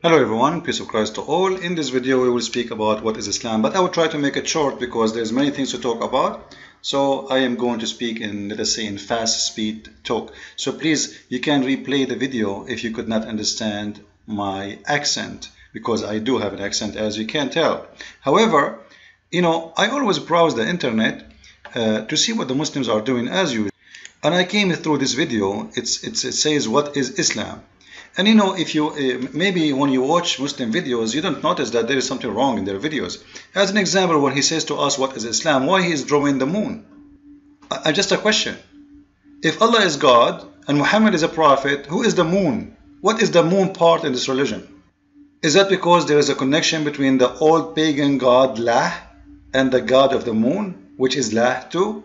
Hello everyone, peace of Christ to all. In this video we will speak about what is Islam, but I will try to make it short because there's many things to talk about. So I am going to speak in, let us say, in fast speed talk. So please, you can replay the video if you could not understand my accent, because I do have an accent, as you can tell. However, I always browse the internet to see what the Muslims are doing as usual. And I came through this video. It says, what is Islam? And if you maybe when you watch Muslim videos, you don't notice that there is something wrong in their videos. As an example, when he says to us, what is Islam? Why he is drawing the moon? Just a question. If Allah is God and Muhammad is a prophet, who is the moon? What is the moon part in this religion? Is that because there is a connection between the old pagan god Lah and the god of the moon, which is Lah too?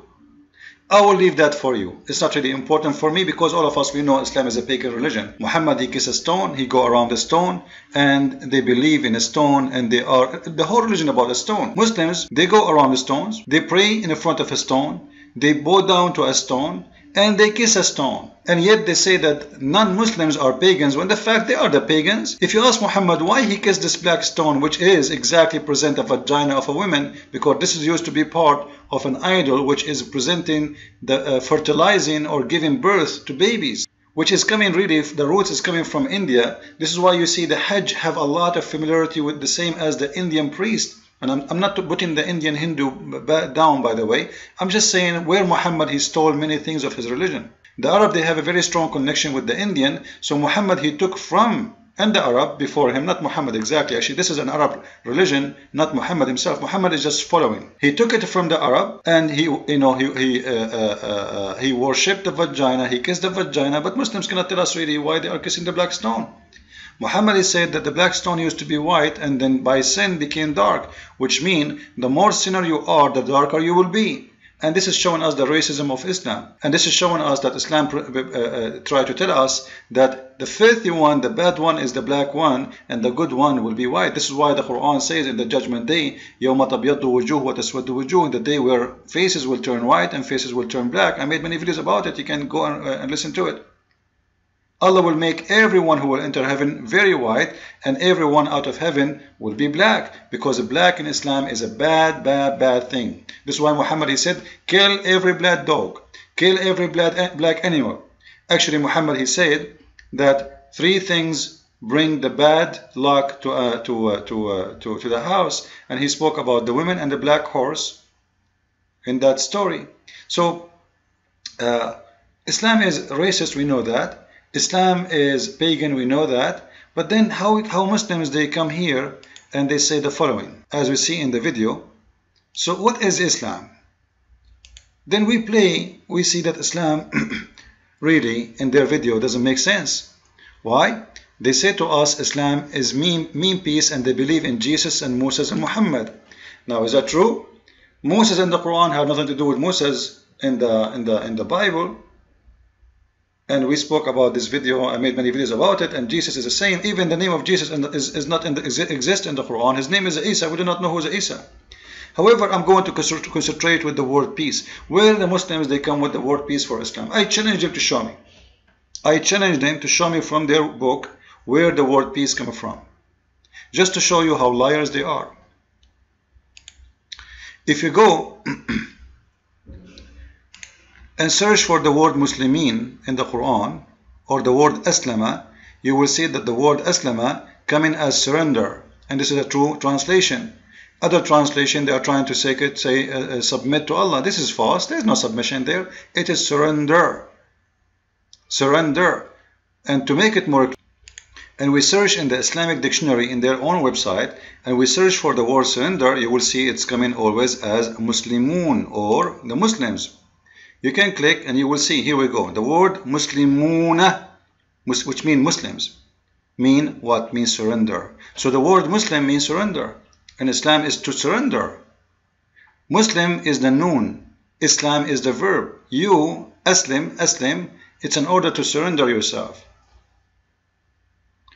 I will leave that for you. It's not really important for me, because all of us, we know Islam is a pagan religion. Muhammad, he kisses a stone, he go around the stone, and they believe in a stone, and they are the whole religion about a stone. Muslims, they go around the stones, they pray in front of a stone, they bow down to a stone, and they kiss a stone. And yet they say that non-Muslims are pagans, when the fact they are the pagans. If you ask Muhammad why he kissed this black stone, which is exactly present a vagina of a woman, because this is used to be part of an idol which is presenting the fertilizing or giving birth to babies, which is coming really, the roots is coming from India. This is why you see the Hajj have a lot of familiarity with the same as the Indian priest. And I'm not putting the Indian Hindu down, by the way. I'm just saying where Muhammad, he stole many things of his religion. The Arab, they have a very strong connection with the Indian. So Muhammad, he took from, and the Arab before him, not Muhammad exactly. Actually, this is an Arab religion, not Muhammad himself. Muhammad is just following. He took it from the Arab, and he worshipped the vagina. He kissed the vagina. But Muslims cannot tell us really why they are kissing the black stone. Muhammad has said that the black stone used to be white, and then by sin became dark, which means the more sinner you are, the darker you will be. And this is showing us the racism of Islam. And this is showing us that Islam try to tell us that the filthy one, the bad one, is the black one, and the good one will be white. This is why the Quran says in the judgment day, يَوْمَ تَبْيَضُّ وُجُوهُ وَتَسْوَدُّ وُجُوهُ, in the day where faces will turn white and faces will turn black. I made many videos about it. You can go and listen to it. Allah will make everyone who will enter heaven very white, and everyone out of heaven will be black, because black in Islam is a bad thing. This is why Muhammad, he said, kill every black dog, kill every black animal. Actually, Muhammad, he said that 3 things bring the bad luck to the house, and he spoke about the women and the black horse in that story. So Islam is racist, we know that. Islam is pagan, we know that. But then how Muslims, they come here and they say the following, as we see in the video. So what is Islam? Then we see that Islam really in their video doesn't make sense. Why? They say to us Islam is mean peace, and they believe in Jesus and Moses and Muhammad. Now, is that true? Moses and the Quran have nothing to do with Moses in the Bible. And we spoke about this video. I made many videos about it. And Jesus is the same. Even the name of Jesus is not exist in the Quran. His name is Isa. We do not know who is Isa. However, I'm going to concentrate with the word peace. Where the Muslims, they come with the word peace for Islam. I challenge them to show me. I challenge them to show me from their book where the word peace comes from. Just to show you how liars they are. If you go and search for the word Muslimin in the Quran, or the word Aslama, you will see that the word Aslama coming as surrender, and this is a true translation. Other translation, they are trying to say submit to Allah. This is false. There is no submission there. It is surrender. Surrender. And to make it more clear, and we search in the Islamic dictionary in their own website, and we search for the word surrender, you will see it's coming always as Muslimun, or the Muslims. You can click and you will see, here we go. The word Muslimuna, which means Muslims, mean what? Means surrender. So the word Muslim means surrender. And Islam is to surrender. Muslim is the noun. Islam is the verb. You, Aslim, it's an order to surrender yourself.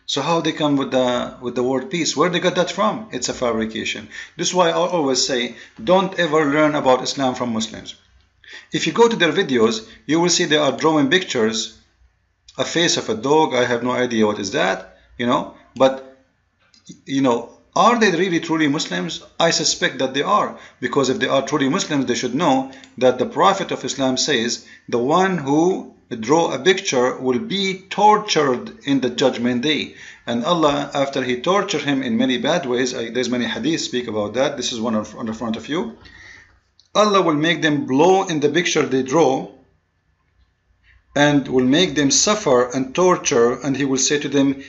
So how they come with the word peace? Where they got that from? It's a fabrication. This is why I always say, don't ever learn about Islam from Muslims. If you go to their videos, you will see they are drawing pictures, a face of a dog. I have no idea what is that, but you know, are they really truly Muslims? I suspect that they are, because if they are truly Muslims, they should know that the Prophet of Islam says the one who draw a picture will be tortured in the judgment day. And Allah, after he tortured him in many bad ways, there's many hadiths speak about that. This is one on the front of you. Allah will make them blow in the picture they draw and will make them suffer and torture, and he will say to them,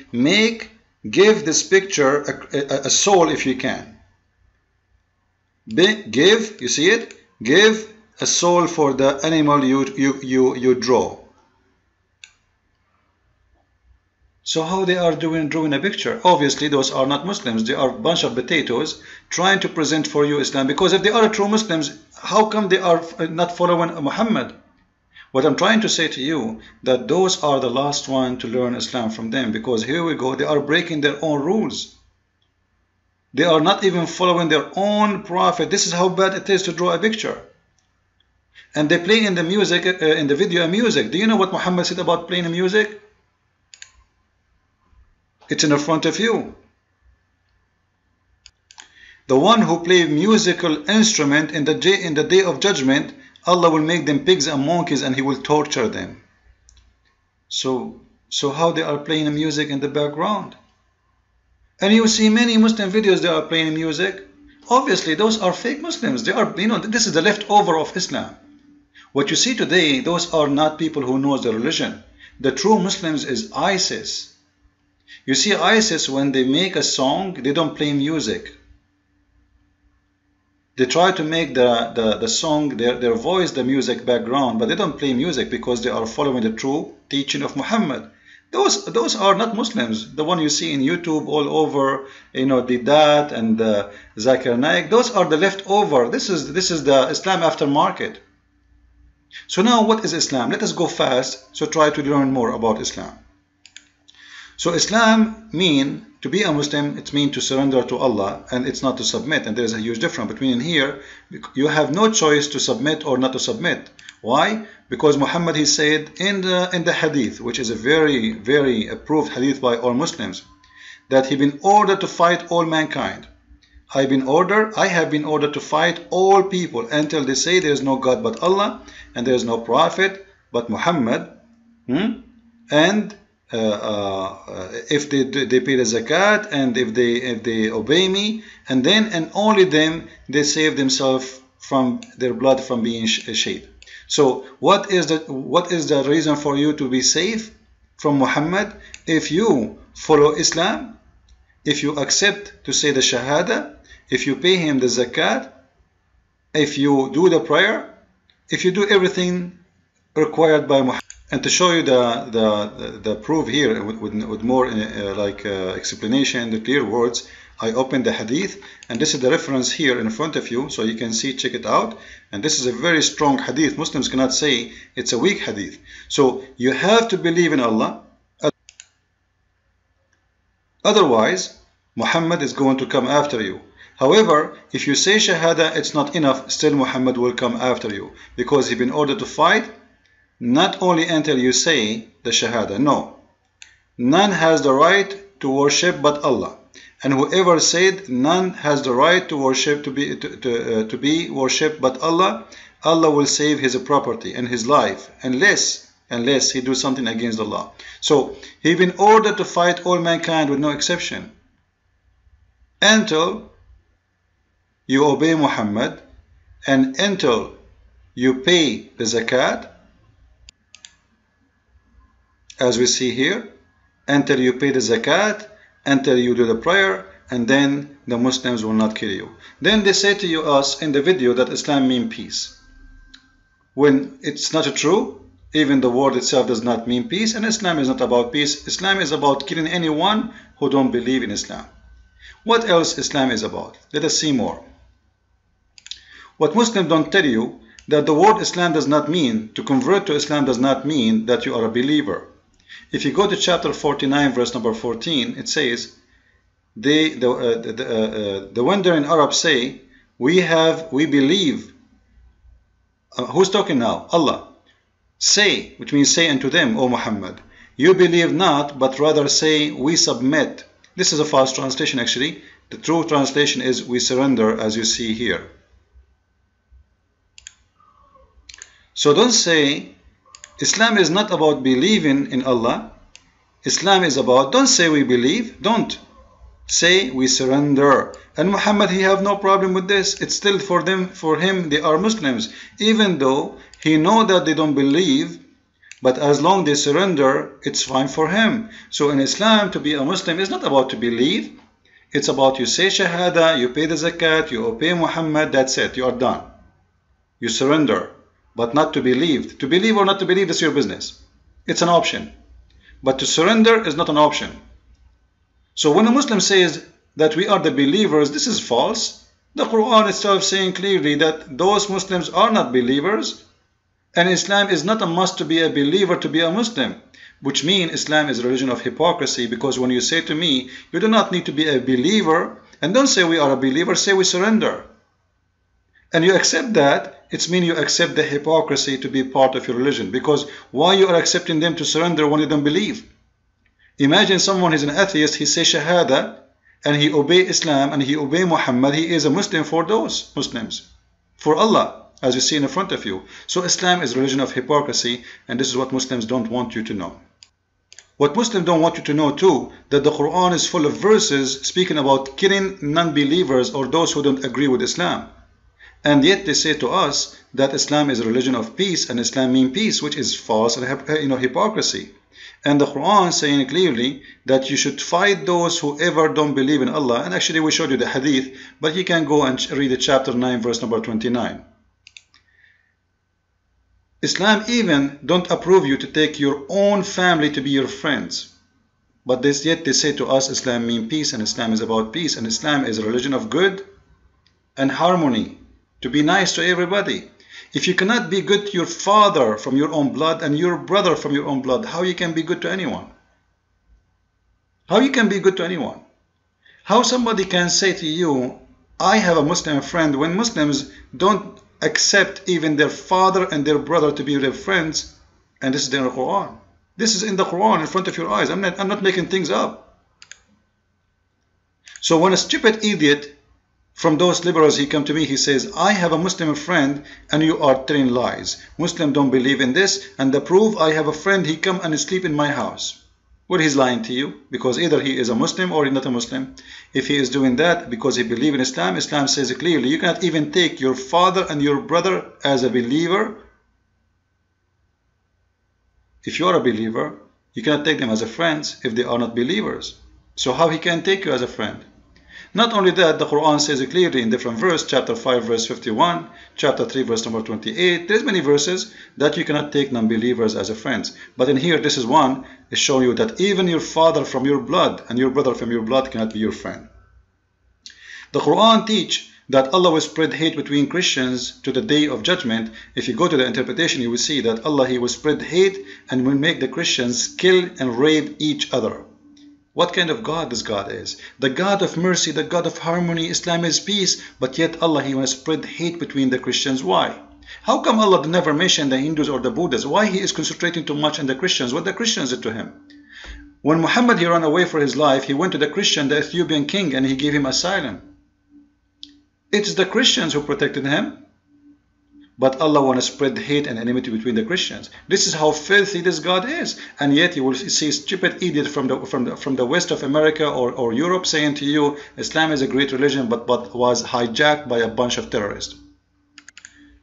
give this picture a soul if you can. Give, you see it? Give a soul for the animal you draw. So how they are drawing a picture? Obviously those are not Muslims. They are a bunch of potatoes trying to present for you Islam. Because if they are true Muslims, how come they are not following Muhammad? What I'm trying to say to you, that those are the last one to learn Islam from them, because here we go, they are breaking their own rules. They are not even following their own prophet. This is how bad it is to draw a picture. And they play in the music, in the video, music. Do you know what Muhammad said about playing music? It's in front of you. The one who play musical instrument in the day of judgment, Allah will make them pigs and monkeys, and he will torture them. So how they are playing music in the background? And you see many Muslim videos, they are playing music. Obviously those are fake Muslims. They are, this is the leftover of Islam. What you see today, those are not people who know the religion. The true Muslims is ISIS. You see, ISIS, when they make a song, they don't play music. They try to make the song, their voice, the music background, but they don't play music because they are following the true teaching of Muhammad. Those are not Muslims. The one you see in YouTube all over, Didat and Zakir Naik, those are the leftover. This is the Islam aftermarket. So now what is Islam? Let us go fast, so try to learn more about Islam. So Islam mean, to be a Muslim, it means to surrender to Allah, and it's not to submit. And there's a huge difference between here. You have no choice to submit or not to submit. Why? Because Muhammad, he said in the hadith, which is a very, very approved hadith by all Muslims, that he been ordered to fight all mankind. I have been ordered to fight all people until they say there is no God but Allah, and there is no prophet but Muhammad. And if they pay the zakat, and if they obey me, and then and only then they save themselves from their blood from being shed. So what is the reason for you to be safe from Muhammad? If you follow Islam, if you accept to say the Shahada, if you pay him the zakat, if you do the prayer, if you do everything required by Muhammad. And to show you the proof here with more explanation, the clear words, I opened the hadith, and this is the reference here in front of you, so you can see, check it out. And this is a very strong hadith. Muslims cannot say it's a weak hadith. So you have to believe in Allah. Otherwise, Muhammad is going to come after you. However, if you say Shahada, it's not enough. Still Muhammad will come after you, because he's been ordered to fight. Not only until you say the Shahada, no. None has the right to worship but Allah. And whoever said none has the right to worship to be worshipped but Allah, Allah will save his property and his life, unless he do something against Allah. So he been ordered to fight all mankind with no exception, until you obey Muhammad, and until you pay the zakat, as we see here, until you pay the zakat, until you do the prayer, and then the Muslims will not kill you. Then they say to us in the video that Islam means peace, when it's not true. Even the word itself does not mean peace, and Islam is not about peace. Islam is about killing anyone who don't believe in Islam. What else Islam is about? Let us see more. What Muslims don't tell you, that the word Islam does not mean, to convert to Islam does not mean that you are a believer. If you go to chapter 49, verse number 14, it says, the wandering Arabs say, we believe. Who's talking now? Allah. Say, which means say unto them, O Muhammad, you believe not, but rather say, we submit. This is a false translation actually. The true translation is we surrender, as you see here. So don't say Islam is not about believing in Allah. Islam is about, don't say we believe, don't. Say we surrender. And Muhammad, he have no problem with this. It's still for him, they are Muslims. Even though he know that they don't believe, but as long as they surrender, it's fine for him. So in Islam, to be a Muslim is not about to believe. It's about you say Shahada, you pay the zakat, you obey Muhammad, that's it, you are done. You surrender, but not to believe. To believe or not to believe, that's your business. It's an option. But to surrender is not an option. So when a Muslim says that we are the believers, this is false. The Quran itself saying clearly that those Muslims are not believers. And Islam is not a must to be a believer to be a Muslim, which means Islam is a religion of hypocrisy, because when you say to me, you do not need to be a believer, and don't say we are a believer, say we surrender. And you accept that, it means you accept the hypocrisy to be part of your religion, because why you are accepting them to surrender when you don't believe? Imagine someone is an atheist, he says Shahada, and he obey Islam, and he obey Muhammad, he is a Muslim for those Muslims, for Allah, as you see in front of you. So Islam is a religion of hypocrisy, and this is what Muslims don't want you to know. What Muslims don't want you to know too, that the Quran is full of verses speaking about killing non-believers or those who don't agree with Islam. And yet they say to us that Islam is a religion of peace and Islam means peace, which is false and hypocrisy. And the Quran is saying clearly that you should fight those who ever don't believe in Allah. And actually we showed you the hadith, but you can go and read chapter 9 verse number 29. Islam even don't approve you to take your own family to be your friends. But yet they say to us Islam means peace and Islam is about peace and Islam is a religion of good and harmony, to be nice to everybody. If you cannot be good to your father from your own blood and your brother from your own blood, how you can be good to anyone? How you can be good to anyone? How somebody can say to you, I have a Muslim friend, when Muslims don't accept even their father and their brother to be their friends, and this is in the Quran. This is in the Quran in front of your eyes. I'm not making things up. So when a stupid idiot from those liberals, he come to me, he says, I have a Muslim friend and you are telling lies. Muslims don't believe in this, and the proof, I have a friend, he come and sleep in my house. Well, he's lying to you, because either he is a Muslim or he's not a Muslim. If he is doing that because he believes in Islam, Islam says clearly, you cannot even take your father and your brother as a believer. If you are a believer, you cannot take them as a friends if they are not believers. So how he can take you as a friend? Not only that, the Quran says clearly in different verse, chapter 5 verse 51, chapter 3 verse number 28, there's many verses that you cannot take non-believers as a friends. But in here, this is one, is showing you that even your father from your blood and your brother from your blood cannot be your friend. The Quran teach that Allah will spread hate between Christians to the day of judgment. If you go to the interpretation, you will see that Allah, he will spread hate and will make the Christians kill and rape each other. What kind of God this God is? The God of mercy, the God of harmony. Islam is peace, but yet Allah, he wants to spread hate between the Christians. Why? How come Allah never mentioned the Hindus or the Buddhists? Why he is concentrating too much on the Christians? What the Christians did to him? When Muhammad, he ran away for his life, he went to the Christian, the Ethiopian king, and he gave him asylum. It's the Christians who protected him. But Allah wants to spread hate and enmity between the Christians. This is how filthy this God is. And yet you will see stupid idiot from the west of America or Europe saying to you, Islam is a great religion, but was hijacked by a bunch of terrorists.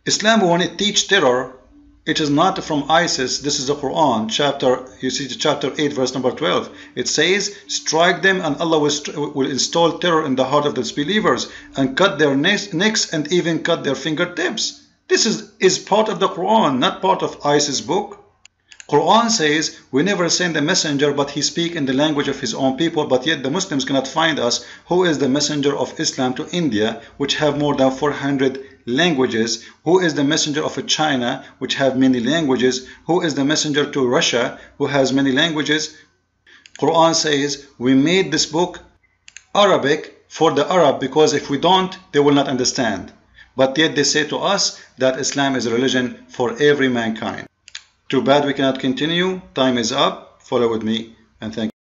Islam, when it teaches terror, it is not from ISIS. This is the Quran, chapter 8, verse number 12. It says, strike them and Allah will install terror in the heart of the disbelievers and cut their necks and even cut their fingertips. This is part of the Quran, not part of ISIS book. Quran says, we never send a messenger, but he speak in the language of his own people, but yet the Muslims cannot find us who is the messenger of Islam to India, which have more than 400 languages, who is the messenger of China, which have many languages, who is the messenger to Russia, who has many languages. Quran says, we made this book Arabic for the Arab, because if we don't, they will not understand. But yet they say to us that Islam is a religion for every mankind. Too bad we cannot continue. Time is up. Follow with me and thank you.